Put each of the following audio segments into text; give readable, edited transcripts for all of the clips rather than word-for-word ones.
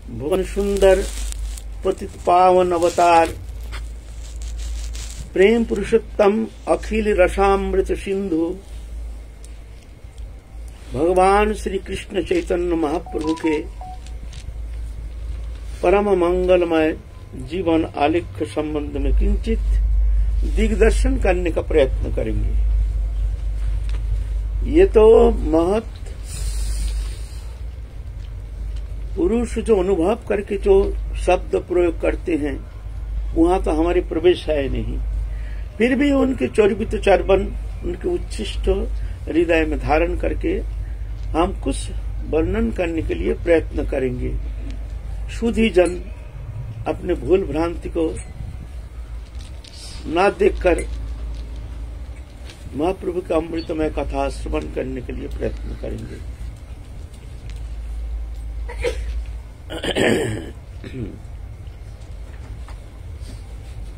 भुवन सुंदर पतित पावन अवतार प्रेम पुरुषोत्तम अखिल रसामृत सिंधु भगवान श्री कृष्ण चैतन्य महाप्रभु के परम मंगलमय जीवन आलेख्य संबंध में किंचित दिग्दर्शन करने का प्रयत्न करेंगे। ये तो महत पुरुष जो अनुभव करके जो शब्द प्रयोग करते हैं वहां तो हमारी प्रवेश है नहीं, फिर भी उनके चोरित चर्बन उनके उच्छिष्ट हृदय में धारण करके हम कुछ वर्णन करने के लिए प्रयत्न करेंगे। शुद्धि जन अपने भूल भ्रांति को न देखकर महाप्रभु का अमृतमय कथा श्रवण करने के लिए प्रयत्न करेंगे।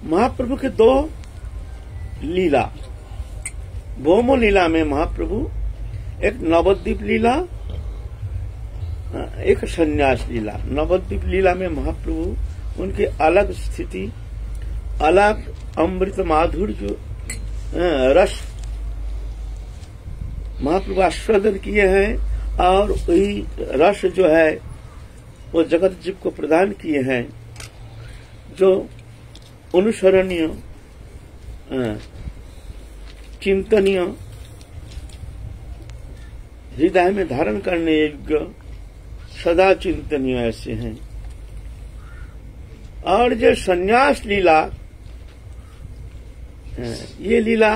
महाप्रभु के दो लीला, भौमो लीला में महाप्रभु एक नवद्वीप लीला, एक संन्यास लीला। नवद्वीप लीला में महाप्रभु उनकी अलग स्थिति, अलग अमृत माधुर्य रस महाप्रभु आस्वादन किए हैं और वही रस जो है वो जगत जीव को प्रदान किए हैं, जो अनुसरणीय चिंतनीय हृदय में धारण करने योग्य सदा चिंतनीय ऐसे हैं। और जो संन्यास लीला, ये लीला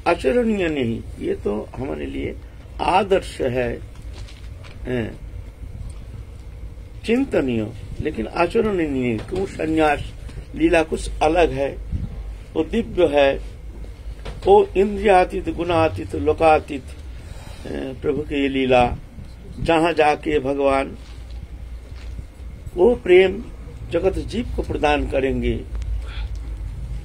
आचरणीय नहीं, ये तो हमारे लिए आदर्श है, चिंतनीय लेकिन आचरणीय नहीं। क्यों? संन्यास लीला कुछ अलग है, वो दिव्य है, वो इंद्रियातीत गुणातीत लोकातीत प्रभु की ये लीला, जहां जाके भगवान वो प्रेम जगत जीव को प्रदान करेंगे।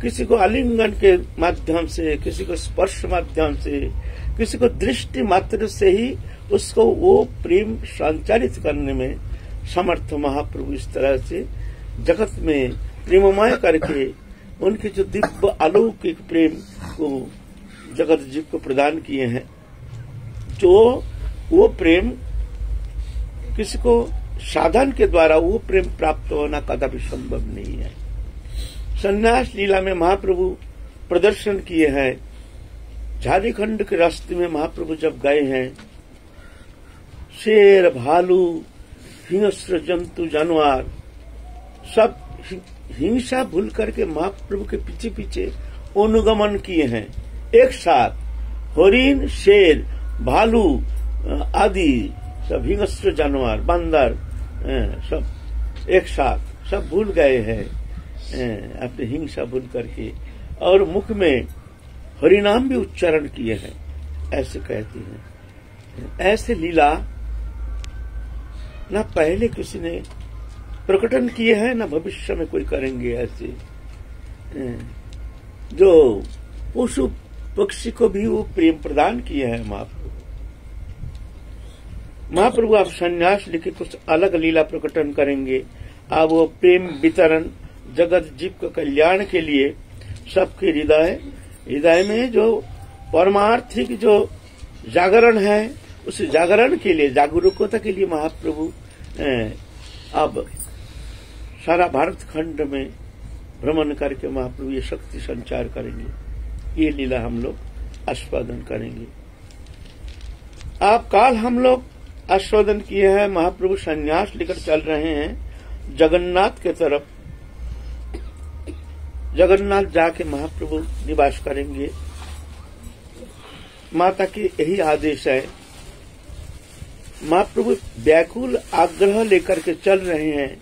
किसी को आलिंगन के माध्यम से, किसी को स्पर्श माध्यम से, किसी को दृष्टि मात्र से ही उसको वो प्रेम संचारित करने में समर्थ महाप्रभु इस तरह से जगत में प्रेममय करके उनके जो दिव्य अलौकिक प्रेम को जगत जीव को प्रदान किए हैं। जो वो प्रेम किसी को साधन के द्वारा वो प्रेम प्राप्त होना कदापि संभव नहीं है। संन्यास लीला में महाप्रभु प्रदर्शन किए हैं। झारखंड के रास्ते में महाप्रभु जब गए हैं, शेर, भालू, हिंस्र जंतु, जानवर सब हिंसा भूल करके महाप्रभु के पीछे पीछे अनुगमन किए हैं। एक साथ हरिण, शेर, भालू आदि सब हिंस्र जानवर, बंदर सब एक साथ सब भूल गए हैं अपने हिंसा भूल करके, और मुख में हरिनाम भी उच्चारण किए हैं, ऐसे कहते हैं। ऐसे लीला न पहले किसी ने प्रकटन किए हैं, न भविष्य में कोई करेंगे। ऐसे जो पशु पक्षी को भी वो प्रेम प्रदान किए हैं महाप्रभु आप संन्यास लेके कुछ अलग लीला प्रकटन करेंगे। अब वो प्रेम वितरण जगत जीव के कल्याण के लिए सबके हृदय में जो परमार्थिक जो जागरण है, उस जागरण के लिए, जागरूकता के लिए महाप्रभु अब सारा भारत खंड में भ्रमण करके महाप्रभु ये शक्ति संचार करेंगे। ये लीला हम लोग आस्वादन करेंगे। आप काल हम लोग आस्वादन किए हैं, महाप्रभु संन्यास लेकर चल रहे हैं जगन्नाथ के तरफ। जगन्नाथ जाके महाप्रभु निवास करेंगे। माता की यही आदेश है। महाप्रभु व्याकुल आग्रह लेकर के चल रहे हैं,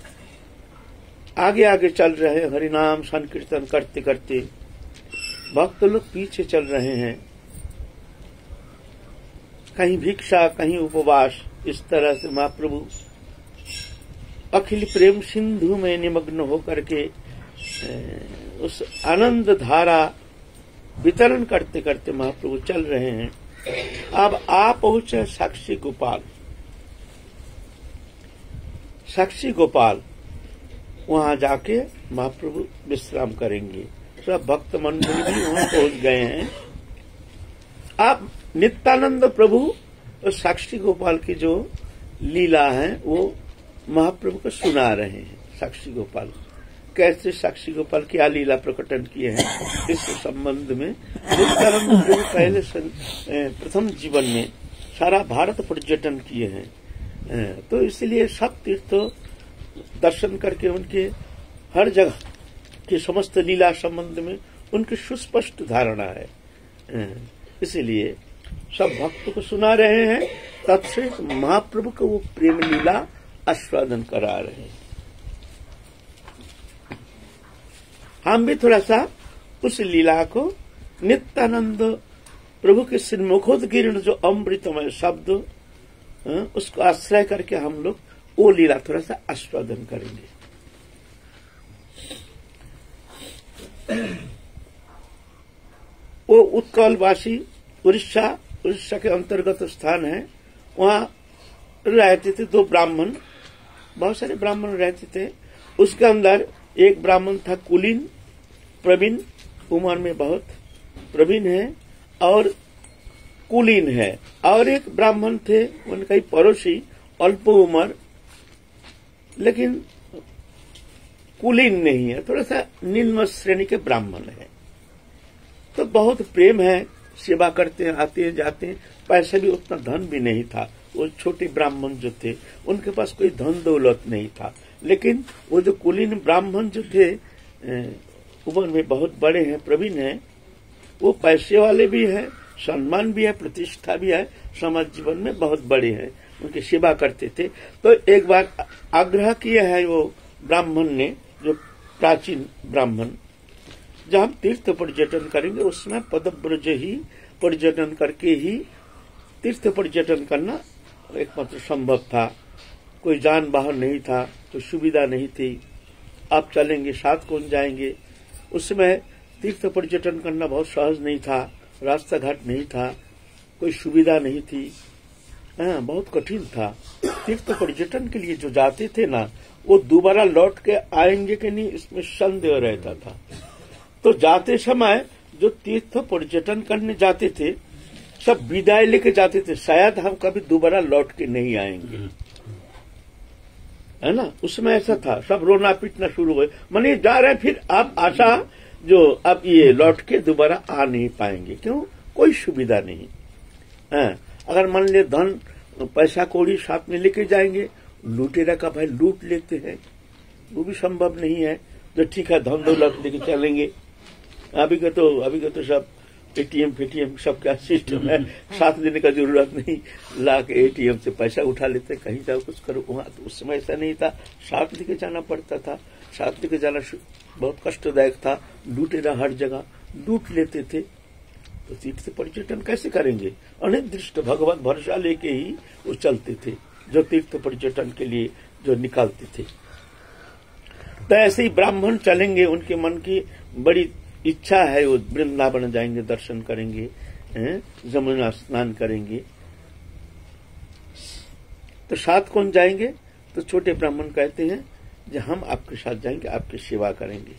आगे आगे चल रहे हैं, हरिनाम संकीर्तन करते करते। भक्त लोग पीछे चल रहे हैं, कहीं भिक्षा, कहीं उपवास। इस तरह से महाप्रभु अखिल प्रेम सिंधु में निमग्न होकर के उस आनंद धारा वितरण करते करते महाप्रभु चल रहे हैं। अब आ पहुंचे साक्षी गोपाल। साक्षी गोपाल वहां जाके महाप्रभु विश्राम करेंगे। सब भक्त मंडली भी वहां पहुंच गए हैं। आप नित्यानंद प्रभु और साक्षी गोपाल की जो लीला है वो महाप्रभु को सुना रहे हैं। साक्षी गोपाल कैसे साक्षी गोपाल क्या लीला प्रकटन किए हैं इस संबंध में नित्यानंद प्रभु पहले प्रथम जीवन में सारा भारत पर्यटन किए हैं। तो इसलिए सब तीर्थ दर्शन करके उनके हर जगह की समस्त लीला संबंध में उनकी सुस्पष्ट धारणा है। इसलिए सब भक्त को सुना रहे हैं, तत्से महाप्रभु को वो प्रेम लीला आस्वादन करा रहे हैं। हम भी थोड़ा सा उस लीला को नित्यानंद प्रभु के श्रीमुखोद्गीर्ण जो अमृतमय शब्द उसको आश्रय करके हम लोग वो लीला थोड़ा सा आस्वादन करेंगे। वो उत्कलवासी उड़ीसा के अंतर्गत स्थान है। वहां रहते थे दो ब्राह्मण, बहुत सारे ब्राह्मण रहते थे। उसके अंदर एक ब्राह्मण था कुलीन, प्रवीण, उम्र में बहुत प्रवीण है और कुलीन है, और एक ब्राह्मण थे उनका ही पड़ोसी, अल्प उम्र लेकिन कुलीन नहीं है, थोड़ा सा निम्न श्रेणी के ब्राह्मण है। तो बहुत प्रेम है, सेवा करते हैं, आते हैं जाते हैं। पैसे भी उतना धन भी नहीं था। वो छोटे ब्राह्मण जो थे उनके पास कोई धन दौलत नहीं था, लेकिन वो जो कुलीन ब्राह्मण जो थे उम्र में बहुत बड़े हैं, प्रवीण हैं, वो पैसे वाले भी हैं, सम्मान भी है, प्रतिष्ठा भी है, समाज जीवन में बहुत बड़े हैं, उनकी सेवा करते थे। तो एक बार आग्रह किया है वो ब्राह्मण ने, जो प्राचीन ब्राह्मण, जब हम तीर्थ पर्यटन करेंगे उसमें पदव्रज ही पर्यटन करके ही तीर्थ पर्यटन करना एकमात्र संभव था। कोई जान वाहन नहीं था, तो सुविधा नहीं थी। आप चलेंगे साथ कौन जाएंगे? उस समय तीर्थ पर्यटन करना बहुत सहज नहीं था, रास्ता घाट नहीं था, कोई सुविधा नहीं थी, बहुत कठिन था। तीर्थ पर्यटन के लिए जो जाते थे ना, वो दोबारा लौट के आएंगे कि नहीं इसमें संदेह रहता था। तो जाते समय जो तीर्थ पर्यटन करने जाते थे सब विदाई लेके जाते थे, शायद हम कभी दोबारा लौट के नहीं आएंगे, है ना। उसमें ऐसा था, सब रोना पीटना शुरू हुए, माने जा रहे फिर आप आशा जो अब ये लौट के दोबारा आ नहीं पाएंगे। क्यों? कोई सुविधा नहीं है। अगर मान ले धन पैसा कौड़ी साथ में लेके जाएंगे, लुटेरा का भाई लूट लेते हैं, वो भी संभव नहीं है। तो ठीक है धन दौलत लेके चलेंगे। अभी का तो सब एटीएम फेटीएम सब क्या सिस्टम है, साथ देने का जरूरत नहीं, ला के एटीएम से पैसा उठा लेते, कहीं जाओ कुछ करो। वहां तो उस समय ऐसा नहीं था, साथ लेके जाना पड़ता था। साथ लेके जाना बहुत कष्टदायक था, लूटेरा हर जगह लूट लेते थे। तो तीर्थ पर्यटन कैसे करेंगे? अनिर्दिष्ट भगवत भरोसा लेके ही वो चलते थे, जो तीर्थ पर्यटन के लिए जो निकालते थे। तो ऐसे ही ब्राह्मण चलेंगे, उनके मन की बड़ी इच्छा है, वो वृंदावन जाएंगे, दर्शन करेंगे, जमुना स्नान करेंगे। तो साथ कौन जाएंगे? तो छोटे ब्राह्मण कहते हैं कि हम आपके साथ जाएंगे, आपकी सेवा करेंगे।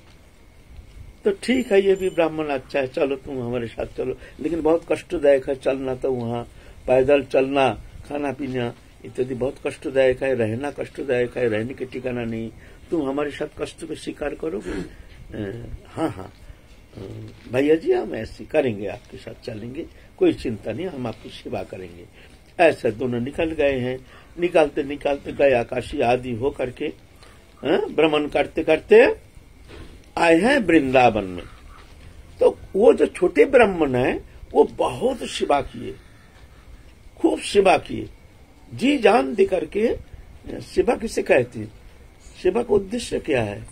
तो ठीक है, ये भी ब्राह्मण अच्छा है, चलो तुम हमारे साथ चलो, लेकिन बहुत कष्टदायक है चलना। तो वहां पैदल चलना, खाना पीना इत्यादि बहुत कष्टदायक है, रहना कष्टदायक है, रहने के ठिकाना नहीं। तुम हमारे साथ कष्ट को स्वीकार करोगे? हाँ भैया जी हम ऐसे करेंगे, आपके साथ चलेंगे, कोई चिंता नहीं, हम आपकी सेवा करेंगे। ऐसे दोनों निकल गए हैं। निकालते निकालते गए काशी आदि हो करके भ्रमण करते करते आए हैं वृंदावन में। तो वो जो छोटे ब्राह्मण है वो बहुत सेवा किए, खूब सेवा किए, जी जान दे करके। सेवा किसे कहते हैं? सेवा का उद्देश्य क्या है?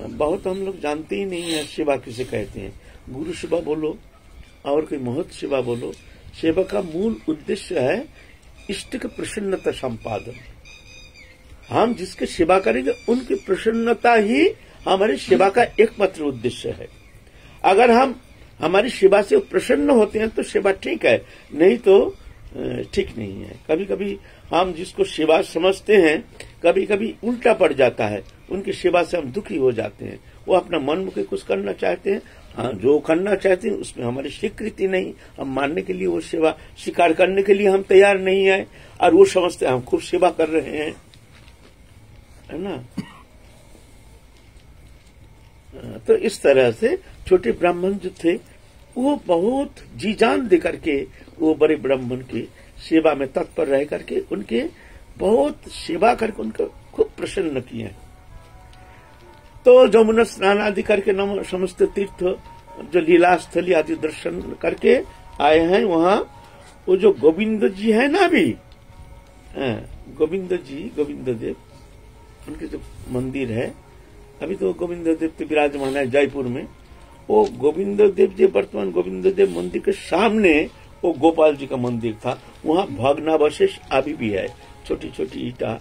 बहुत हम लोग जानते ही नहीं है सेवा किसे कहते हैं। गुरु सेवा बोलो और कोई महत सेवा बोलो, सेवा का मूल उद्देश्य है इष्ट की प्रसन्नता संपादन। हम जिसकी सेवा करेंगे उनकी प्रसन्नता ही हमारी सेवा का एकमात्र उद्देश्य है। अगर हम हमारी सेवा से प्रसन्न होते हैं तो सेवा ठीक है, नहीं तो ठीक नहीं है। कभी कभी हम जिसको सेवा समझते हैं, कभी कभी उल्टा पड़ जाता है, उनकी सेवा से हम दुखी हो जाते हैं। वो अपना मन मुके कुछ करना चाहते हैं, हाँ जो करना चाहते हैं उसमें हमारी स्वीकृति नहीं, हम मानने के लिए वो सेवा स्वीकार करने के लिए हम तैयार नहीं है, और वो समझते हैं हम खूब सेवा कर रहे हैं, है ना। तो इस तरह से छोटे ब्राह्मण जो थे वो बहुत जी जान दे करके वो बड़े ब्राह्मण की सेवा में तत्पर रह करके उनके बहुत सेवा करके उनको खूब प्रसन्न किए। तो जमुना स्नान आदि करके समस्त तीर्थ जो लीला स्थली आदि दर्शन करके आए हैं, वहां वो जो गोविंद जी है ना, अभी गोविंद देव उनके जो मंदिर है, अभी तो गोविंद देव तो विराजमान है जयपुर में। वो गोविंद देव जी वर्तमान गोविंद देव मंदिर के सामने वो गोपाल जी का मंदिर था, वहां भग्नावशेष अभी भी है, छोटी छोटी ईटा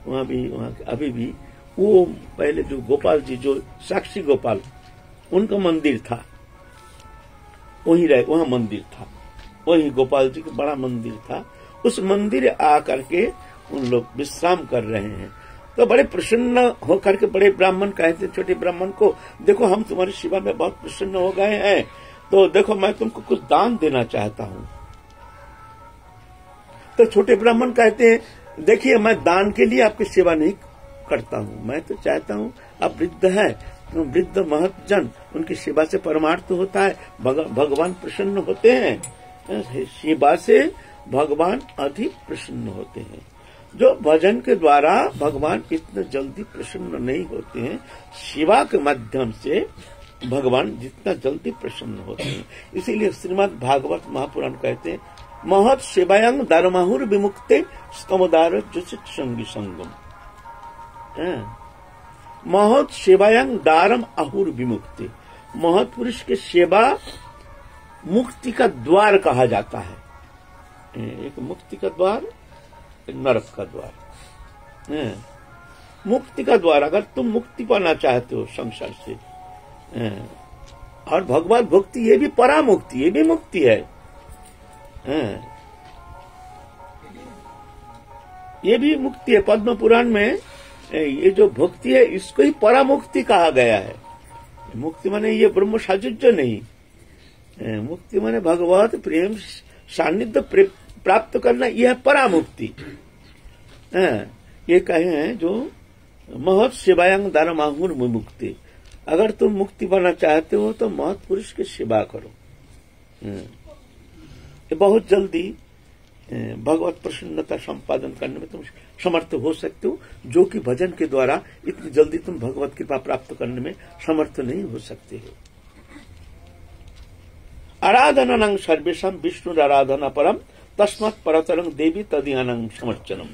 वहां भी, वहां अभी भी वो पहले जो गोपाल जी जो साक्षी गोपाल उनका मंदिर था, वहीं रहे, वहां मंदिर था, वही गोपाल जी का बड़ा मंदिर था। उस मंदिर आकर के उन लोग विश्राम कर रहे हैं। तो बड़े प्रसन्न होकर के बड़े ब्राह्मण कहते छोटे ब्राह्मण को, देखो हम तुम्हारी सेवा में बहुत प्रसन्न हो गए हैं, तो देखो मैं तुमको कुछ दान देना चाहता हूं। तो छोटे ब्राह्मण कहते हैं, देखिए मैं दान के लिए आपकी सेवा नहीं करता हूं, मैं तो चाहता हूं आप वृद्ध है, तो वृद्ध महत्जन उनकी सेवा से परमार्थ होता है, भगवान प्रसन्न होते हैं, सेवा से भगवान अधिक प्रसन्न होते हैं। जो भजन के द्वारा भगवान इतना जल्दी प्रसन्न नहीं होते हैं, सेवा के माध्यम से भगवान जितना जल्दी प्रसन्न होते हैं। इसीलिए श्रीमद् भागवत महापुराण कहते हैं, महत् सेवायं दारमाहुर विमुक्ते स्तमोदार जुसित संगी संगम। महत् सेवायं दारम आहुर विमुक्ति, महत् पुरुष की सेवा मुक्ति का द्वार कहा जाता है। एक मुक्ति का द्वार, एक नरक का द्वार। मुक्ति का द्वार, अगर तुम मुक्ति पाना चाहते हो संसार से, और भगवत भक्ति ये भी परामुक्ति, ये भी मुक्ति है, ये भी मुक्ति है। पद्म पुराण में ये जो भक्ति है इसको ही परामुक्ति कहा गया है। मुक्ति माने ये ब्रह्म साजुज्य नहीं, मुक्ति माने भगवत प्रेम सान्निध्य प्राप्त करना, यह परामुक्ति। ये कहे हैं जो महत् सेवायं दारमाहुर मुक्ति, अगर तुम मुक्ति पाना चाहते हो तो महत् पुरुष की सेवा करो, ये बहुत जल्दी भगवत प्रसन्नता संपादन करने में तुम समर्थ हो सकते हो, जो कि भजन के द्वारा इतनी जल्दी तुम भगवत कृपा प्राप्त करने में समर्थ नहीं हो सकते हो। आराधनानं सर्वेशम विष्णु आराधना परम तस्मात् परतरं देवी तदीयानं समर्चनम।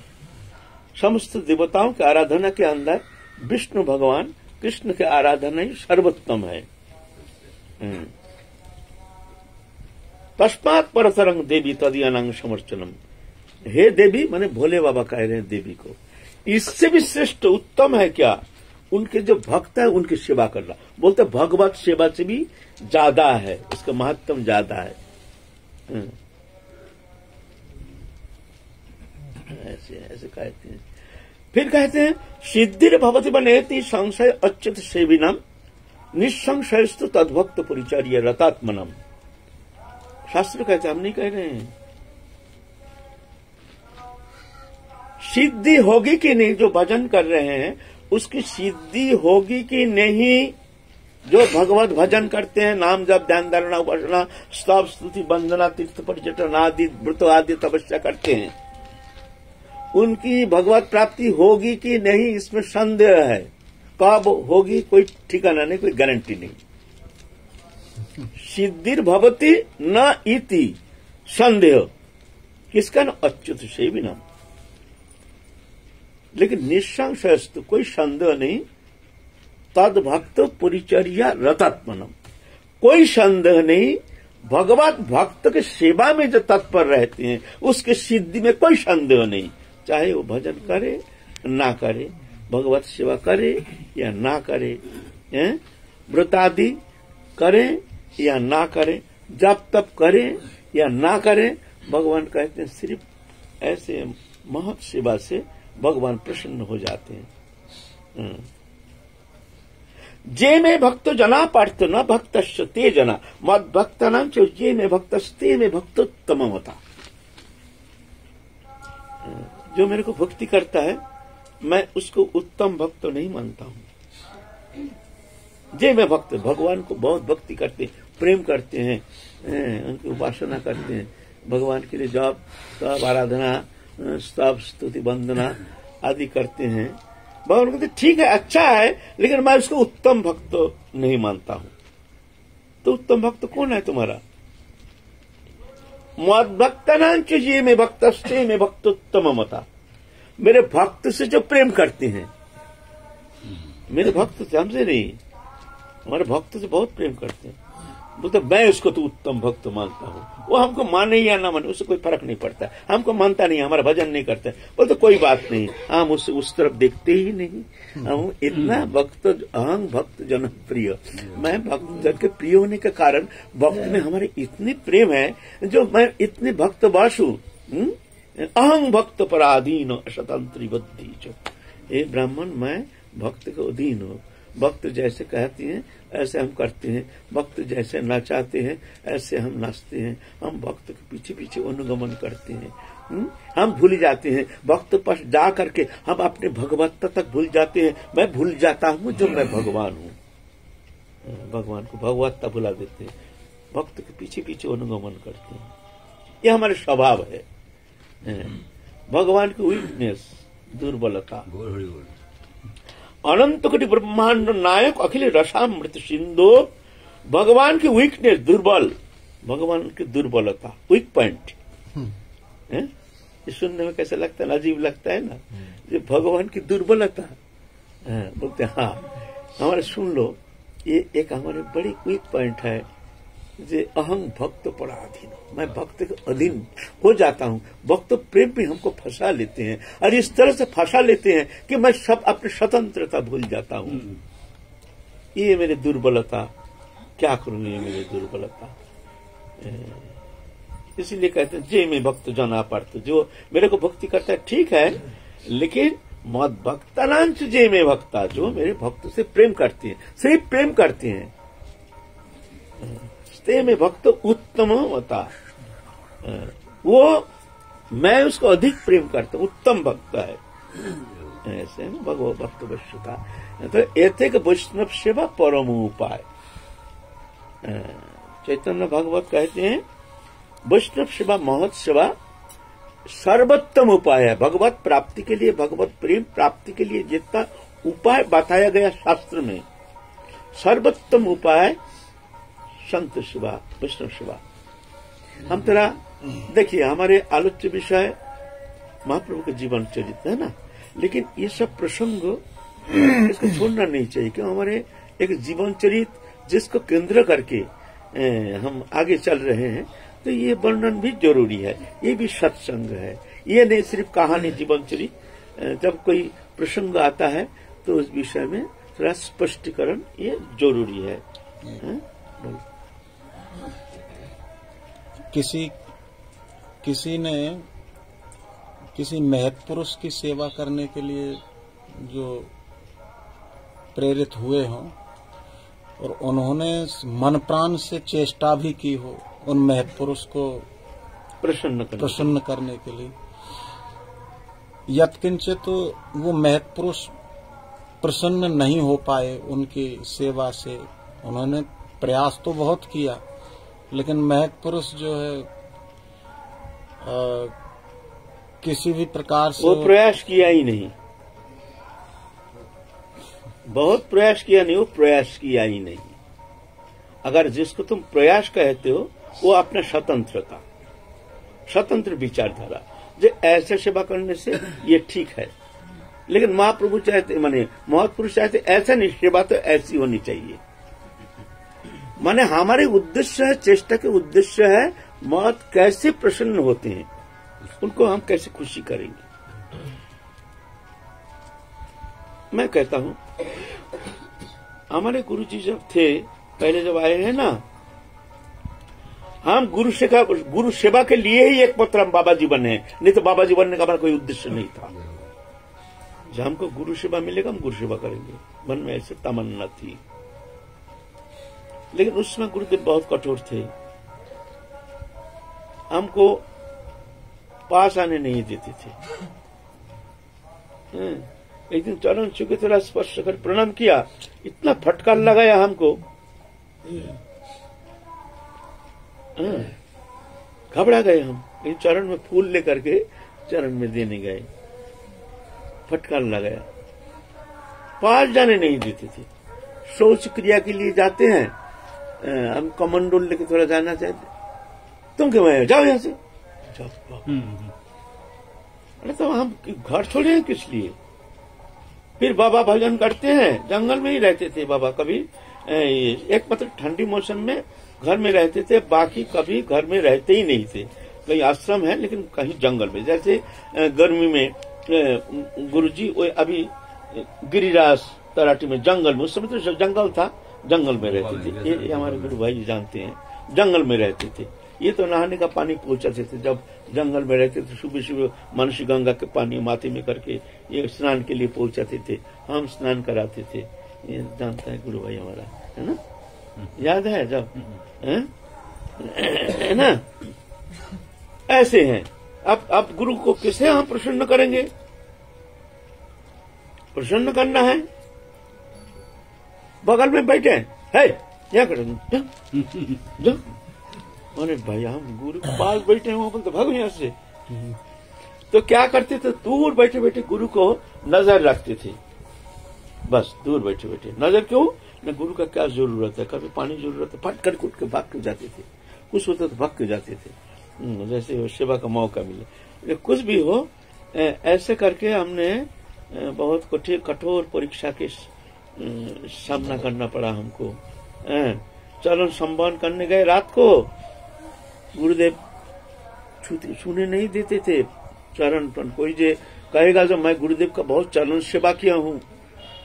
समस्त देवताओं की आराधना के अंदर विष्णु भगवान कृष्ण की आराधना ही सर्वोत्तम है। तस्मात् परतरं देवी तदीयानं समर्चनम। हे देवी माने भोले बाबा कह रहे हैं देवी को, इससे भी श्रेष्ठ उत्तम है क्या उनके जो भक्त है उनकी सेवा करना। बोलते भगवत सेवा से भी ज्यादा है, उसका महत्व ज्यादा है। ऐसे कहते हैं। फिर कहते हैं सिद्धिर भवति बनेति संशय अच्युत सेविनम निसंशयस्तु तद्भक्त परिचर्य रतात्मनम। शास्त्र कहते हैं, हम नहीं कह रहे हैं। सिद्धि होगी कि नहीं, जो भजन कर रहे हैं उसकी सिद्धि होगी कि नहीं। जो भगवत भजन करते हैं, नाम जप ध्यान धारणा उपासना स्तव स्तुति वंदना तीर्थ पर्यटन आदि व्रत आदि तपस्या करते हैं, उनकी भगवत प्राप्ति होगी कि नहीं इसमें संदेह है। कब होगी कोई ठिकाना नहीं, कोई गारंटी नहीं। सिद्धिर भवति न इति संदेह किसका न अच्युत सेविनम। लेकिन निसंशयस्तु कोई संदेह नहीं, तद भक्त परिचर्या रतात्मनम, कोई संदेह नहीं। भगवत भक्त के सेवा में जो तत्पर रहते हैं उसके सिद्धि में कोई संदेह नहीं। चाहे वो भजन करे ना करे, भगवत सेवा करे या ना करे, व्रत आदि करे या ना करे, जप तप करे या ना करे, भगवान कहते हैं सिर्फ ऐसे महत् सेवा से भगवान प्रसन्न हो जाते हैं। जे में भक्त जना पार्थ न भक्त ते जना मद भक्त नाम जे में भक्त ते में भक्तोत्तम होता। जो मेरे को भक्ति करता है मैं उसको उत्तम भक्त नहीं मानता हूं। जे में भक्त भगवान को बहुत भक्ति करते हैं, प्रेम करते हैं, उनकी उपासना करते हैं, भगवान के लिए जप तप आराधना स्तव स्तुति वंदना आदि करते हैं। भगवान कहते ठीक है, अच्छा है, लेकिन मैं उसको उत्तम भक्त नहीं मानता हूं। तो उत्तम भक्त कौन है तुम्हारा? मद भक्तनांच ये में भक्तस्ते में भक्तोत्तम मता। मेरे भक्त से जो प्रेम करते हैं, मेरे भक्त से हमसे नहीं, हमारे भक्त से बहुत प्रेम करते हैं, बोलते मैं उसको तो उत्तम भक्त मानता हूँ। वो हमको माने या ना माने उससे कोई फर्क नहीं पड़ता, हमको मानता नहीं, हमारा भजन नहीं करता, बोलते कोई बात नहीं, हम उससे उस तरफ देखते ही नहीं। हम इतना भक्त अहं भक्त जन प्रिय, मैं भक्त जन के प्रिय होने के कारण भक्त में हमारे इतने प्रेम है, जो मैं इतने भक्त वासु अहं भक्त पराधीन स्वतंत्र बुद्धि जो। हे ब्राह्मण, मैं भक्त के अधीन हूँ। भक्त जैसे कहते हैं ऐसे हम करते हैं, भक्त जैसे नचाते हैं ऐसे हम नाचते हैं। हम भक्त के पीछे पीछे अनुगमन करते हैं। हम भूल जाते हैं, भक्त पास जा करके हम अपने भगवत्ता तक भूल जाते हैं। मैं भूल जाता हूँ जो मैं भगवान हूँ, भगवान को भगवत्ता भुला देते हैं, भक्त के पीछे पीछे अनुगमन करते हैं। यह हमारे स्वभाव है। भगवान की वीकनेस, दुर्बलता। अनंत कोटि ब्रह्मांड नायक अखिल रसामृत सिंधु। भगवान की वीकनेस, दुर्बल, भगवान की दुर्बलता, वीक पॉइंट। ये सुनने में कैसा लगता है, अजीब लगता है ना, ये भगवान की दुर्बलता। बोलते हाँ हमारे सुन लो, ये एक हमारे बड़ी वीक पॉइंट है, जे अहं भक्त पराधीन, मैं भक्त के अधीन हो जाता हूँ। भक्त प्रेम भी हमको फंसा लेते हैं, और इस तरह से फंसा लेते हैं कि मैं सब अपनी स्वतंत्रता भूल जाता हूँ। ये मेरी दुर्बलता, क्या करूँ, ये मेरी दुर्बलता। इसीलिए कहते हैं जे में भक्त जना पार्थ, जो मेरे को भक्ति करता है ठीक है, लेकिन मद भक्तानांच जे में भक्ता, जो मेरे भक्त से प्रेम करते हैं, सिर्फ प्रेम करते हैं, ते में भक्त उत्तम होता। वो मैं उसको अधिक प्रेम करता हूँ, उत्तम भक्त है। ऐसे भगवो भक्त वैश्यता, तो ऐसे के वैष्णव सेवा परम उपाय। चैतन्य भागवत कहते हैं वैष्णव सेवा महत सेवा सर्वोत्तम उपाय है। भगवत प्राप्ति के लिए, भगवत प्रेम प्राप्ति के लिए जितना उपाय बताया गया शास्त्र में, सर्वोत्तम उपाय संत सेवा, वैष्णव सेवा। हम तेरा देखिए, हमारे आलोच्य विषय महाप्रभु के जीवन चरित्र है ना, लेकिन ये सब प्रसंग इसको छोड़ना नहीं चाहिए, क्यों हमारे एक जीवन चरित्र जिसको केंद्र करके हम आगे चल रहे हैं, तो ये वर्णन भी जरूरी है, ये भी सत्संग है। ये नहीं सिर्फ कहानी जीवन चरित्र, जब कोई प्रसंग आता है तो उस विषय में थोड़ा स्पष्टीकरण ये जरूरी है। किसी ने किसी महत् पुरुष की सेवा करने के लिए जो प्रेरित हुए हों और उन्होंने मन प्राण से चेष्टा भी की हो उन महत् पुरुष को प्रसन्न करने के लिए, यत्किंचित तो वो महत् पुरुष प्रसन्न नहीं हो पाए उनकी सेवा से। उन्होंने प्रयास तो बहुत किया, लेकिन महत् पुरुष जो है किसी भी प्रकार से वो प्रयास किया ही नहीं, बहुत प्रयास किया नहीं, वो प्रयास किया ही नहीं। अगर जिसको तुम प्रयास कहते हो वो अपना स्वतंत्रता, स्वतंत्र विचारधारा, जो ऐसे सेवा करने से ये ठीक है, लेकिन महाप्रभु चाहते, माने महापुरुष चाहते ऐसा नहीं, सेवा तो ऐसी होनी चाहिए। माने हमारे उद्देश्य है, चेष्टा के उद्देश्य है मत कैसे प्रसन्न होते हैं, उनको हम कैसे खुशी करेंगे। मैं कहता हूं हमारे गुरुजी जब थे, पहले जब आए हैं ना, हम गुरु सेवा के लिए ही एक पत्र हम बाबा जी बने, नहीं तो बाबा जी बनने का हमारा कोई उद्देश्य नहीं था। जब हमको गुरु सेवा मिलेगा हम गुरु सेवा करेंगे, मन में ऐसे तमन्ना थी। लेकिन उस समय गुरुदेव बहुत कठोर थे, हमको पास आने नहीं देते थे। एक दिन चरण छू थोड़ा स्पर्श कर प्रणाम किया, इतना फटकार लगाया हमको, घबरा गए हम। एक चरण में फूल लेकर के चरण में देने गए, फटकार लगाया, पास जाने नहीं देते थे। शौच क्रिया के लिए जाते हैं, हम कमंडोल लेके थोड़ा जाना चाहते, तुम क्यों आए, जाओ यहां से, जाओ। अरे तो हम घर छोड़े हैं किस लिए? फिर बाबा भजन करते हैं, जंगल में ही रहते थे बाबा। कभी एक मतलब ठंडी मौसम में घर में रहते थे, बाकी कभी घर में रहते ही नहीं थे। कहीं आश्रम है लेकिन कहीं जंगल में। जैसे गर्मी में गुरुजी अभी गिरिराज तराटी में जंगल में, उस समय तो जंगल था, जंगल में रहते थे। ये हमारे गुरु भाई जानते हैं, जंगल में रहते थे। ये तो नहाने का पानी पहुंचाते थे, जब जंगल में रहते थे सुबह सुबह मनुष्य गंगा के पानी माथे में करके ये स्नान के लिए पहुंचाते थे, हम स्नान कराते थे। ये जानता है गुरु भाई हमारा, है ना, याद है जब, है ना, ऐसे हैं। अब गुरु को किसे हम प्रसन्न करेंगे? प्रसन्न करना है, बगल में बैठे है, क्या करेंगे, जो अरे भाई हम गुरु के पास बैठे हैं, वो बोलते भागो यहाँ से। तो क्या करते थे, दूर बैठे बैठे गुरु को नजर रखते थे, बस दूर बैठे बैठे नजर। क्यों न, गुरु का क्या जरूरत है, कभी पानी जरूरत है, फट कर उठ के भाग के जाते थे, कुछ होता तो भाग के जाते थे, जैसे सेवा का मौका मिले। कुछ भी हो, ऐसे करके हमने बहुत कठोर परीक्षा के सामना करना पड़ा हमको। चरण संबोधन करने गए रात को, गुरुदेव छूने नहीं देते थे चरण पर। कोई जे कहेगा जो मैं गुरुदेव का बहुत चरण सेवा किया हूँ,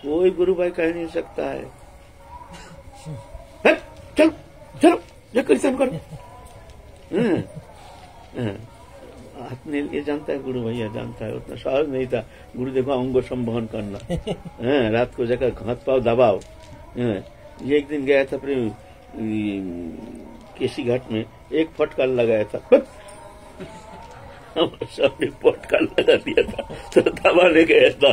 वो ही गुरु भाई कह नहीं सकता है। चलो चलो जो कीर्तन करो, हाथ ने ये जानता है गुरु भैया, जानता है, उतना सहज नहीं था गुरुदेव का अंग संबोधन करना। रात को जाकर हाथ पाव दबाओ। ये एक दिन गया था अपने केसी घाट में, एक फटकार लगाया था, सबने फटकार लगा दिया था, तो दबाने गया था,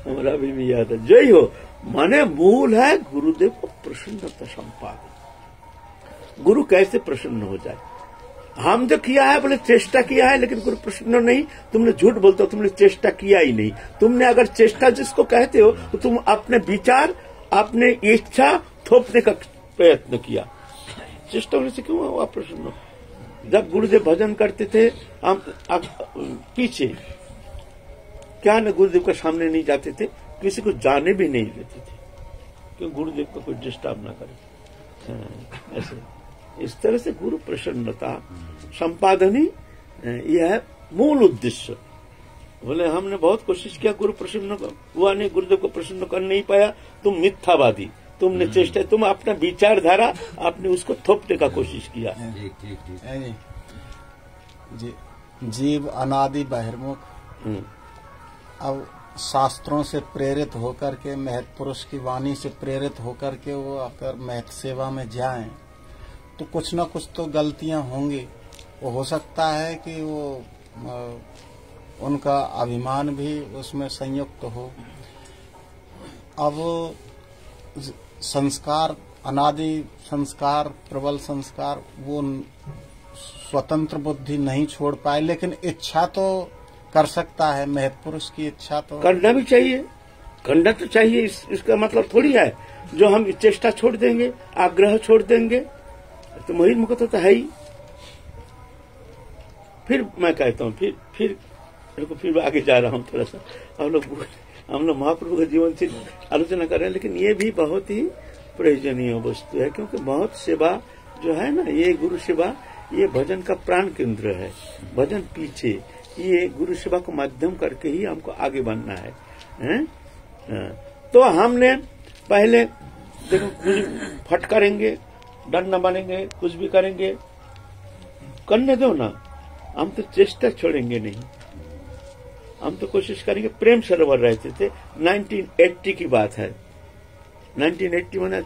हमारा भी याद है। जय हो, माने मूल है गुरुदेव को प्रसन्नता संपादन। गुरु कैसे प्रसन्न हो जाए? हम जो किया है बोले चेष्टा किया है, लेकिन गुरु प्रसन्न नहीं। तुमने झूठ बोलते हो, तुमने चेष्टा किया ही नहीं। तुमने अगर चेष्टा जिसको कहते हो तो तुम अपने विचार, अपने इच्छा थोपने का प्रयत्न किया। चेष्टा होने से क्यों हुआ प्रसन्न? जब गुरुदेव भजन करते थे, हम पीछे क्या न गुरुदेव के सामने नहीं जाते थे, किसी को जाने भी नहीं देते थे, क्यों गुरुदेव को कोई डिस्टर्ब ना करे। ऐसे इस तरह से गुरु प्रसन्नता संपादनी, यह है मूल उद्देश्य। बोले हमने बहुत कोशिश किया, गुरु प्रसन्न हुआ नहीं, गुरुदेव को प्रसन्न कर नहीं पाया, तुम मिथ्यावादी, तुमने चेष्टा, तुम अपना विचारधारा आपने उसको थोपने का कोशिश किया। जीव अनादि बहिर्मुख, अब शास्त्रों से प्रेरित होकर के, महत पुरुष की वाणी से प्रेरित होकर के वो अगर महत सेवा में जाएं तो कुछ न कुछ तो गलतियां होंगी। वो हो सकता है कि वो उनका अभिमान भी उसमें संयुक्त हो। अब संस्कार, अनादि संस्कार, प्रबल संस्कार, वो स्वतंत्र बुद्धि नहीं छोड़ पाए, लेकिन इच्छा तो कर सकता है। महत पुरुष की इच्छा तो करना भी चाहिए, करना तो चाहिए। इसका मतलब थोड़ी है जो हम चेष्टा छोड़ देंगे, आग्रह छोड़ देंगे, तो मोहित मुक्त तो है ही। फिर मैं कहता हूँ, फिर आगे जा रहा हूँ थोड़ा सा। हम लोग महाप्रभु के जीवन से आलोचना कर रहे हैं, लेकिन ये भी बहुत ही प्रयोजनीय वस्तु है, क्योंकि बहुत सेवा जो है ना, ये गुरु सेवा, ये भजन का प्राण केंद्र है। भजन पीछे, ये गुरु सेवा को माध्यम करके ही हमको आगे बढ़ना है। तो हमने पहले देखो, कुछ फटकारेंगे, डंडा बनेंगे, कुछ भी करेंगे, करने दो ना, हम तो चेष्टा छोड़ेंगे नहीं। हम तो कोशिश करेंगे। प्रेम सरोवर रहते थे, 1980 की बात है। 1980 माने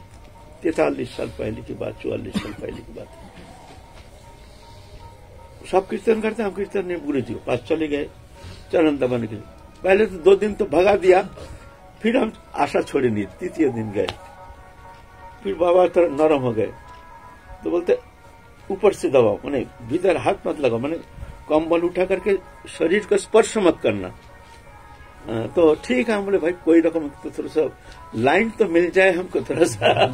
43 साल पहले की बात, 44 साल पहले की बात है। सब कीर्तन करते, हम कीर्तन नहीं, गुरु जी के पास चले गए चरण दबाने के लिए। पहले तो 2 दिन तो भगा दिया, फिर हम आशा छोड़ी नहीं, तृतीय दिन गए। फिर बाबा थोड़ा नरम हो गए, तो बोलते ऊपर से दबाओ, माने भीतर हाथ मत लगाओ, माने कंबल उठा करके शरीर को स्पर्श मत करना। तो ठीक है, हम बोले भाई कोई रकम तो थोड़ा सा लाइन तो मिल जाए हमको, थोड़ा सा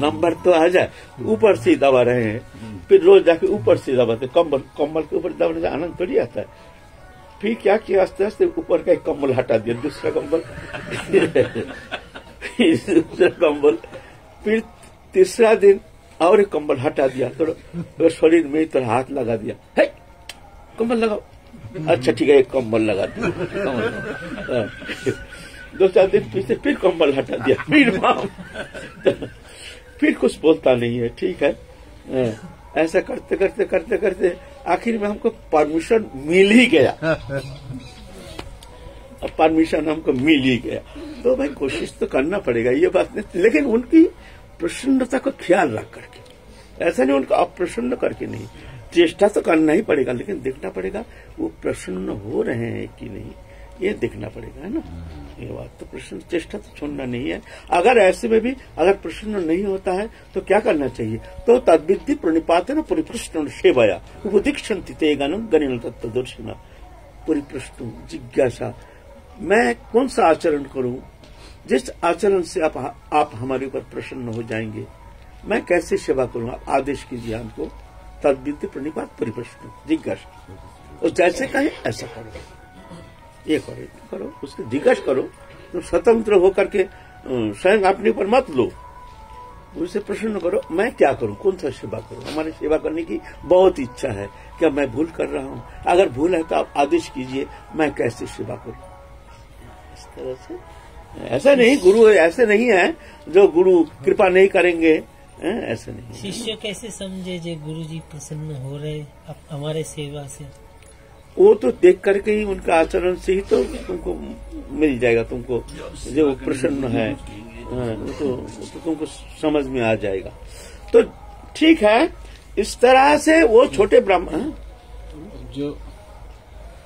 नंबर तो आ जाए। ऊपर से दबा रहे हैं, फिर रोज जाके ऊपर से दबाते, कंबल के ऊपर दबाने से आनंद थोड़ी आता है। फिर क्या किया, आस्ते आस्ते ऊपर का एक कंबल हटा दिया, दूसरा कंबल दूसरा कंबल, फिर तीसरा दिन और एक कंबल हटा दिया, तो शरीर में थोड़ा हाथ लगा दिया, है कंबल लगाओ, अच्छा ठीक है एक कंबल लगा दिया। 2-4 दिन पीछे फिर कंबल हटा दिया, फिर कुछ बोलता नहीं है, ठीक है। ऐसा करते करते करते करते आखिर में हमको परमिशन मिल ही गया। अब परमिशन हमको मिल ही गया, तो भाई कोशिश तो करना पड़ेगा, ये बात नहीं। लेकिन उनकी प्रसन्नता का ख्याल रख करके, ऐसा नहीं उनको अप्रसन्न करके नहीं, चेष्टा तो करना ही पड़ेगा, लेकिन देखना पड़ेगा वो प्रसन्न हो रहे हैं कि नहीं, ये देखना पड़ेगा, है ना। ये बात तो प्रसन्न, चेष्टा तो छोड़ना नहीं है। अगर ऐसे में भी अगर प्रसन्न नहीं होता है तो क्या करना चाहिए, तो तद्विद्धि प्रणिपातेन परिप्रश्न सेवया उपदीक्षन्ति ते ज्ञानं गणेन तत्त्वदर्शिनः। परिप्रश्न, जिज्ञासा, मैं कौन सा आचरण करूं जिस आचरण से आप हमारे ऊपर प्रसन्न हो जाएंगे, मैं कैसे सेवा करूं, आप आदेश कीजिए हमको। तद्विद्धि प्रणिपात परिप्रश्न, जिज्ञासा, और जैसे कहे ऐसा करो, ये करो, उसके जिज्ञासा करो। तुम स्वतंत्र होकर के स्वयं अपने ऊपर मत लो, उसे प्रश्न करो, मैं क्या करूं, कौन सा सेवा करूं। हमारी सेवा करने की बहुत इच्छा है, क्या मैं भूल कर रहा हूं, अगर भूल है तो आप आदेश कीजिए, मैं कैसे सेवा करूं। इस तरह से, ऐसा नहीं गुरु ऐसे नहीं है जो गुरु कृपा नहीं करेंगे, ऐसे नहीं। शिष्य कैसे समझे जो गुरु जी प्रसन्न हो रहे अब हमारे सेवा से, वो तो देख करके ही, उनका आचरण से ही तो तुमको मिल जाएगा, तुमको जो प्रसन्न है वो तो तुमको समझ में आ जाएगा। तो ठीक है, इस तरह से वो छोटे ब्राह्मण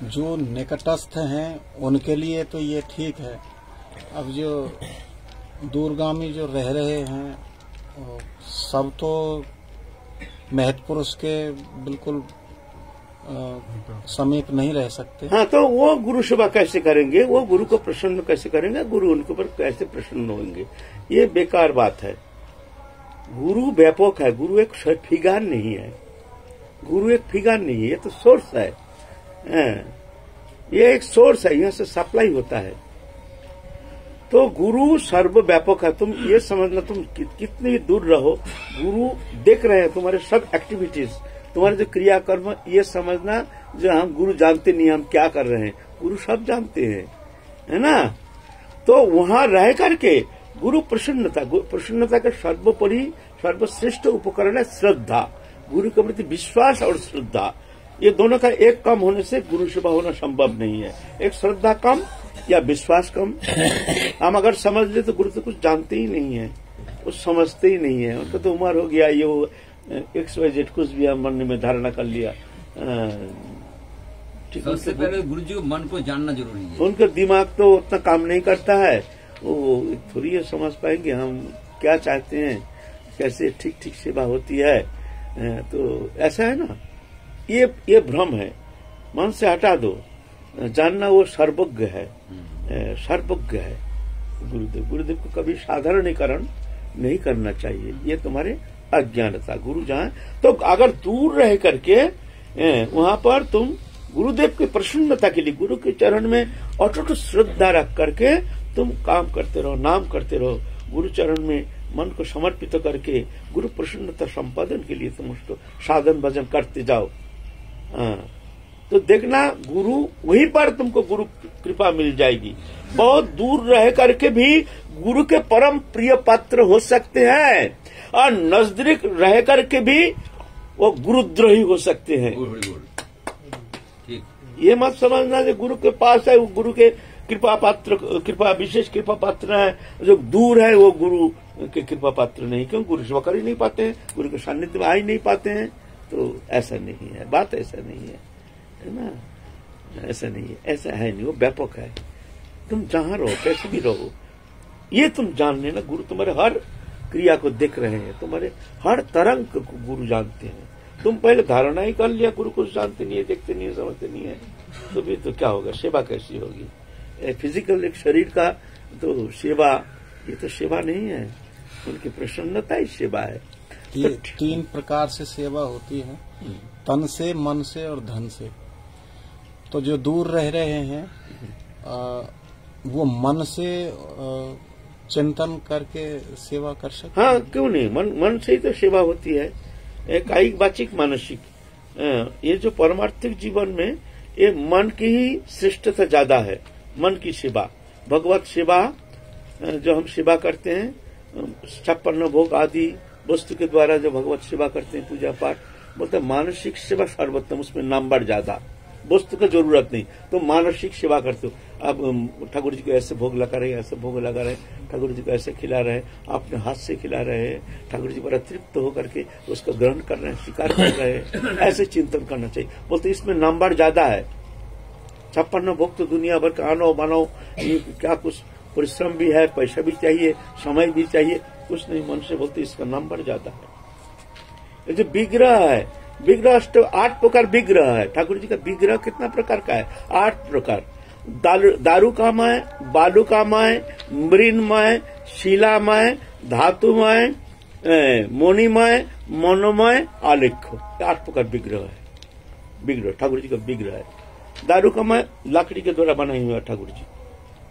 जो निकटस्थ हैं उनके लिए तो ये ठीक है। अब जो दूरगामी जो रह रहे हैं सब तो महत्पुरुष के बिल्कुल समीप नहीं रह सकते। हाँ, तो वो गुरु सेवा कैसे करेंगे, वो गुरु को प्रसन्न कैसे करेंगे, गुरु उनके ऊपर कैसे प्रसन्न होंगे, ये बेकार बात है। गुरु व्यापक है, गुरु एक फिगार नहीं है, गुरु एक फिगार नहीं है, ये तो सोर्स है, ये एक सोर्स है, यहाँ से सप्लाई होता है। तो गुरु सर्वव्यापक है, तुम ये समझना, तुम कितनी दूर रहो, गुरु देख रहे हैं तुम्हारे सब एक्टिविटीज, तुम्हारे जो क्रियाकर्म, ये समझना जो हम गुरु जानते नहीं हम क्या कर रहे हैं, गुरु सब जानते हैं, है ना। तो वहां रह करके गुरु प्रसन्नता का सर्वोपरि सर्वश्रेष्ठ उपकरण है श्रद्धा। गुरु के प्रति विश्वास और श्रद्धा, ये दोनों का एक कम होने से गुरु सेवा होना संभव नहीं है। एक श्रद्धा कम या विश्वास कम, हम अगर समझ ले तो गुरु तो कुछ जानते ही नहीं है, कुछ समझते ही नहीं है, उनका तो उम्र हो गया, ये XYZ कुछ भी हम मन में धारणा कर लिया। सबसे पहले गुरु जी को मन को जानना जरूरी है। उनका दिमाग तो उतना काम नहीं करता है, वो थोड़ी ये समझ पाएंगे हम क्या चाहते हैं, कैसे ठीक ठीक सेवा होती है। तो ऐसा है ना, ये भ्रम है, मन से हटा दो, जानना वो सर्वज्ञ है, सर्वज्ञ है गुरुदेव। गुरुदेव को कभी साधारणीकरण नहीं करना चाहिए, ये तुम्हारे अज्ञानता। गुरु जहाँ, तो अगर दूर रह करके वहां पर तुम गुरुदेव की प्रसन्नता के लिए गुरु के चरण में अटूट श्रद्धा रख करके तुम काम करते रहो, नाम करते रहो, गुरु चरण में मन को समर्पित करके गुरु प्रसन्नता संपादन के लिए तुम उसको साधन भजन करते जाओ। तो देखना गुरु वहीं पर तुमको गुरु कृपा मिल जाएगी। बहुत दूर रह करके भी गुरु के परम प्रिय पात्र हो सकते हैं, और नजदीक रह करके भी वो गुरुद्रोही हो सकते हैं। ये मत समझना जो गुरु के पास है वो गुरु के कृपा विशेष कृपा पात्र है, जो दूर है वो गुरु के कृपा पात्र नहीं। क्यों? गुरु सेवा कर ही नहीं पाते हैं, गुरु के सानिध्य में आ ही नहीं पाते हैं। तो ऐसा नहीं है, बात ऐसा नहीं है ना, ऐसा नहीं है, ऐसा है नहीं, वो व्यापक है। तुम जहां रहो, कैसे भी रहो, ये तुम जान लेना, गुरु तुम्हारे हर क्रिया को देख रहे हैं, तुम्हारे हर तरंग को गुरु जानते हैं। तुम पहले धारणा ही कर लिया गुरु को जानते नहीं है, देखते नहीं है, समझते नहीं है, तो फिर तो क्या होगा, सेवा कैसी होगी? फिजिकल एक शरीर का तो सेवा, ये तो सेवा नहीं है, उनकी प्रसन्नता ही सेवा है। ये 3 प्रकार से सेवा होती है, तन से, मन से और धन से। तो जो दूर रह रहे हैं वो मन से चिंतन करके सेवा कर सकते। हाँ, क्यों नहीं, मन से ही तो सेवा होती है, कायिक वाचिक मानसिक। ये जो परमार्थिक जीवन में ये मन की ही श्रेष्ठता ज्यादा है, मन की सेवा, भगवत सेवा जो हम सेवा करते हैं, 56 भोग आदि वस्तु के द्वारा जो भगवत सेवा करते हैं, पूजा पाठ, बोलते मानसिक सेवा सर्वोत्तम, उसमें नंबर ज्यादा, वस्तु की जरूरत नहीं, तो मानसिक सेवा करते हो। अब ठाकुर जी को ऐसे भोग लगा रहे, ऐसे भोग लगा रहे, ठाकुर जी को ऐसे खिला रहे, अपने हाथ से खिला रहे हैं, ठाकुर जी पर तृप्त होकर के उसको ग्रहण कर रहे हैं, स्वीकार कर रहे हैं, ऐसे चिंतन करना चाहिए। बोलते इसमें नंबर ज्यादा है। 56 भोग तो दुनिया भर का आनो मानो, क्या कुछ परिश्रम भी है, पैसा भी चाहिए, समय भी चाहिए, कुछ नहीं, मन से बोलते इसका नंबर ज्यादा है। ये जो विग्रह है, विग्रह 8 प्रकार विग्रह है। ठाकुर जी का विग्रह कितना प्रकार का है? 8 प्रकार। दारुकामय, बालुकामय, मृन्मय, शिलामय, धातुमय, मोनिमय, मनोमय, आलेख्य, 8 प्रकार विग्रह है। विग्रह ठाकुर जी का विग्रह है। दारुकामय लकड़ी के द्वारा बनाई हुआ ठाकुर जी,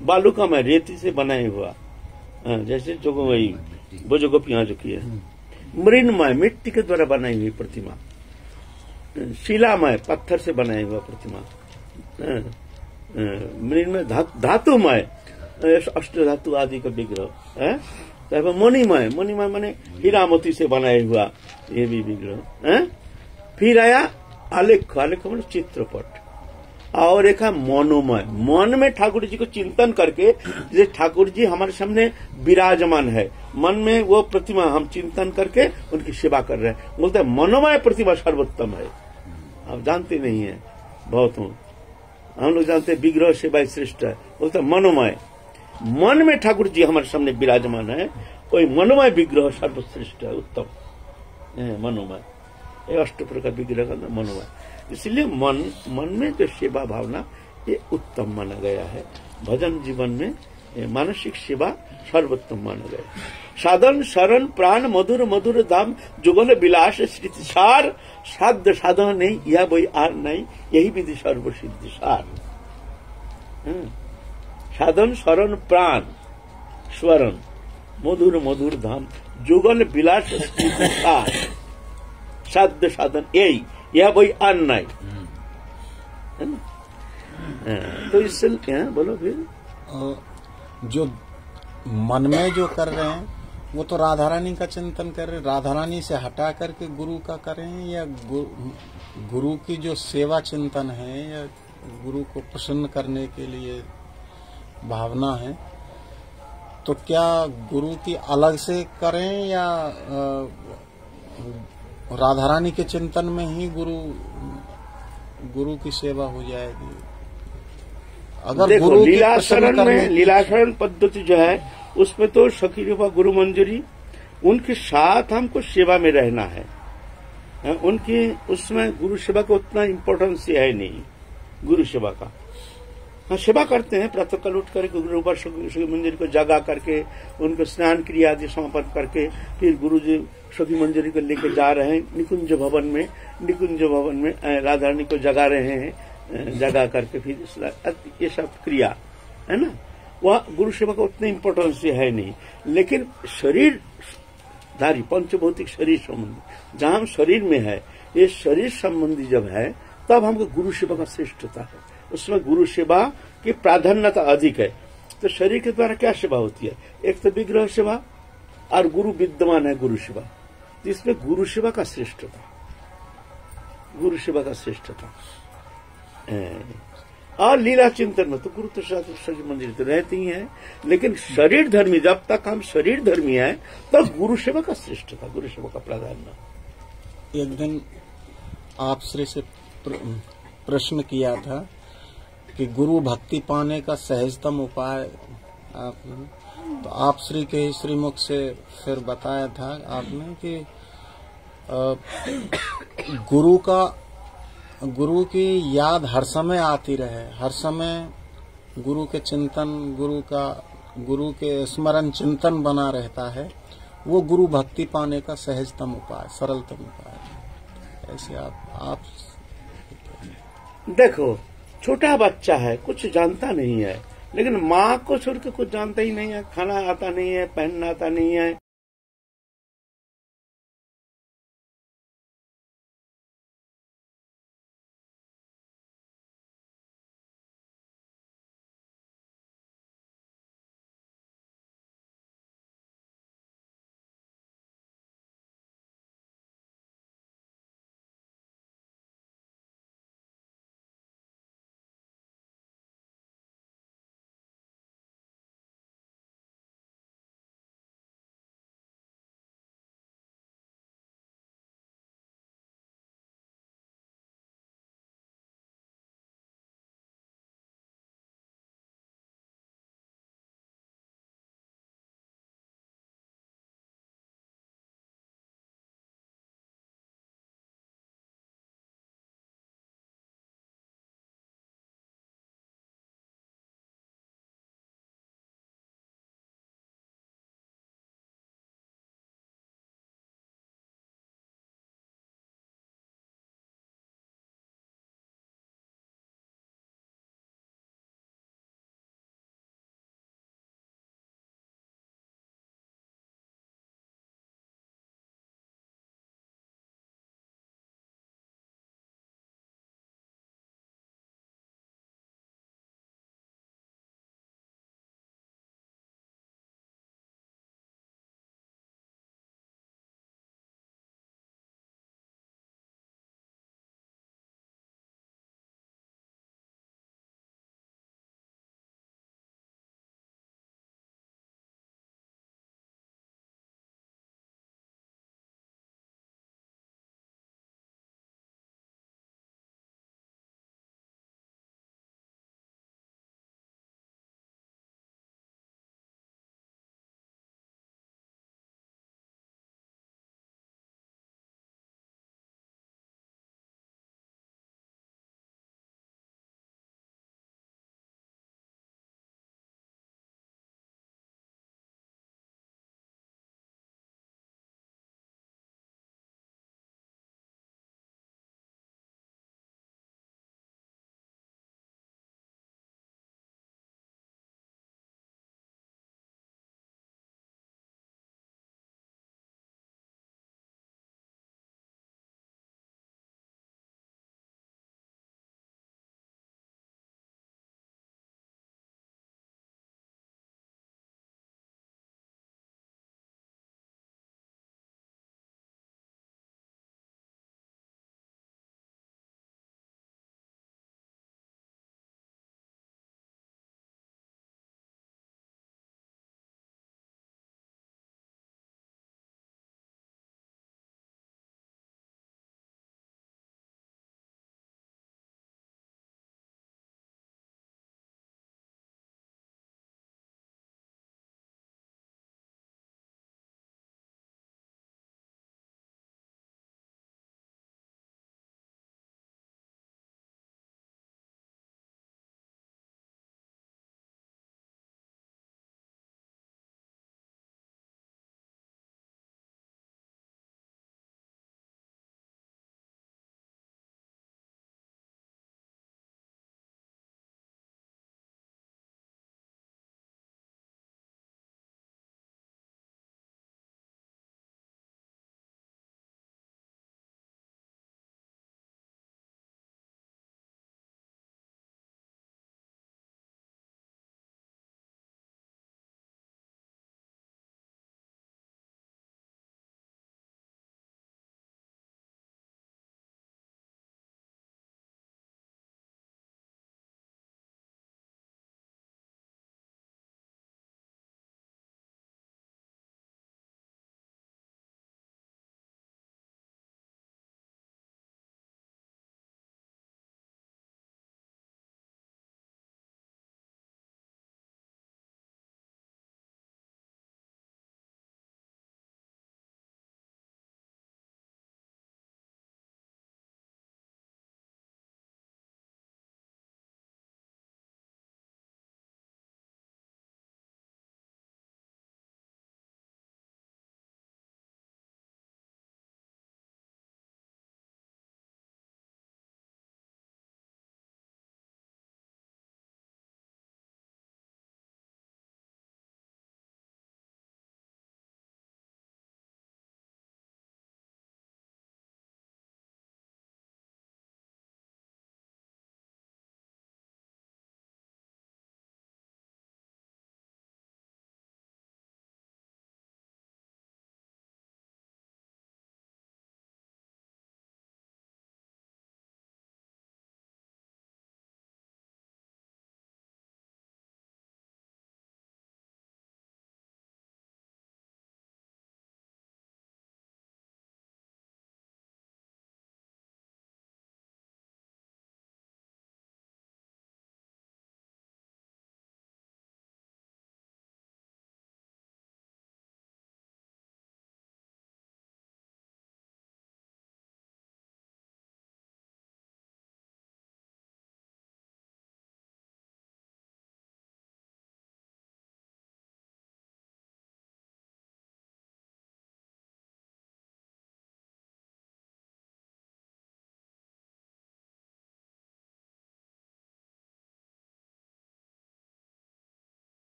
बालुकामय रेती से बनाया हुआ, जैसे जोगमयी वो जो गोपियां जो की है। मृन्मय मिट्टी के द्वारा बनाई हुई प्रतिमा। शिलामय पत्थर से बनाया हुआ प्रतिमा। मृन्मय धातुमय अष्ट धातु आदि का विग्रह है। तो मोनिमय, मोनिमय माने हीरा मोती से बनाया हुआ ये भी विग्रह है। फिर आया आलेख्य, आलेख्य माने चित्रपट। और एक है मनोमय, मन में ठाकुर जी को चिंतन करके, जैसे ठाकुर जी हमारे सामने विराजमान है, मन में वो प्रतिमा हम चिंतन करके उनकी सेवा कर रहे हैं। बोलते हैं मनोमय प्रतिमा सर्वोत्तम है। आप जानते नहीं है, बहुत हूँ, हम लोग जानते हैं विग्रह सेवा श्रेष्ठ है। बोलते हैं मनोमय, मन में ठाकुर जी हमारे सामने विराजमान है, कोई मनोमय विग्रह सर्वश्रेष्ठ है, उत्तम मनोमय। ये 8 प्रकार विग्रह का नाम मनोमय। इसलिए मन में जो सेवा भावना ये उत्तम माना गया है। भजन जीवन में मानसिक सेवा सर्वोत्तम माना गया। साधन शरण प्राण मधुर मधुर धाम जुगल विलास स्मृति सार, साध्य साधन नहीं यह वही आर नहीं, यही विधि सर्वसिद्धि सार। साधन शरण प्राण स्वरण मधुर मधुर धाम जुगल विलास स्मृति सार, साध्य साधन यही, यह वही आर नहीं, है ना। तो इससे बोलो फिर, जो मन में जो कर रहे हैं वो तो राधा रानी का चिंतन कर रहे हैं, राधा रानी से हटा करके गुरु का करें, या गुरु की जो सेवा चिंतन है या गुरु को प्रसन्न करने के लिए भावना है, तो क्या गुरु की अलग से करें या राधा रानी के चिंतन में ही गुरु की सेवा हो जाएगी? अगर गुरु लीलाशरण में, लीलाशरण पद्धति जो है उसमें तो सखी रूपा गुरु मंजरी, उनके साथ हमको सेवा में रहना है। उनकी उसमें गुरु सेवा का उतना इम्पोर्टेंस है नहीं, गुरु सेवा का। हाँ, सेवा करते हैं, प्रातःकाल उठ करके गुरु रूपा सखी मंजरी को जगा करके उनको स्नान क्रिया आदि समापन करके फिर गुरु जी सखी मंजरी को लेकर जा रहे हैं निकुंज भवन में, निकुंज भवन में राधा रानी को जगा रहे हैं, जगा करके फिर ये सब क्रिया है ना, वह गुरु सेवा का उतनी इम्पोर्टेंस है नहीं। लेकिन शरीरधारी पंचभौतिक शरीर संबंधी, जहां हम शरीर में है, ये शरीर संबंधी जब है तब हमको गुरु सेवा का श्रेष्ठता है, उसमें गुरु सेवा की प्राधान्यता अधिक है। तो शरीर के द्वारा क्या सेवा होती है? एक तो विग्रह सेवा और गुरु विद्यमान है गुरु सेवा, तो इसमें गुरु सेवा का श्रेष्ठता, गुरु सेवा का श्रेष्ठता। और लीला चिंतन में तो गुरु तो सच मंदिर तो रहती ही है, लेकिन शरीर धर्मी, जब तक हम शरीर धर्मी हैं तब तो गुरु सेवा का श्रेष्ठ था, गुरु सेवा का प्राधान्य। एक दिन आप श्री से प्रश्न किया था कि गुरु भक्ति पाने का सहजतम उपाय आपने, तो आप श्री के श्रीमुख से फिर बताया था आपने कि गुरु की याद हर समय आती रहे, हर समय गुरु के चिंतन, गुरु के स्मरण चिंतन बना रहता है, वो गुरु भक्ति पाने का सहजतम उपाय, सरलतम उपाय। ऐसे आप देखो, छोटा बच्चा है, कुछ जानता नहीं है, लेकिन माँ को छोड़ के कुछ जानता ही नहीं है, खाना आता नहीं है, पहनना आता नहीं है,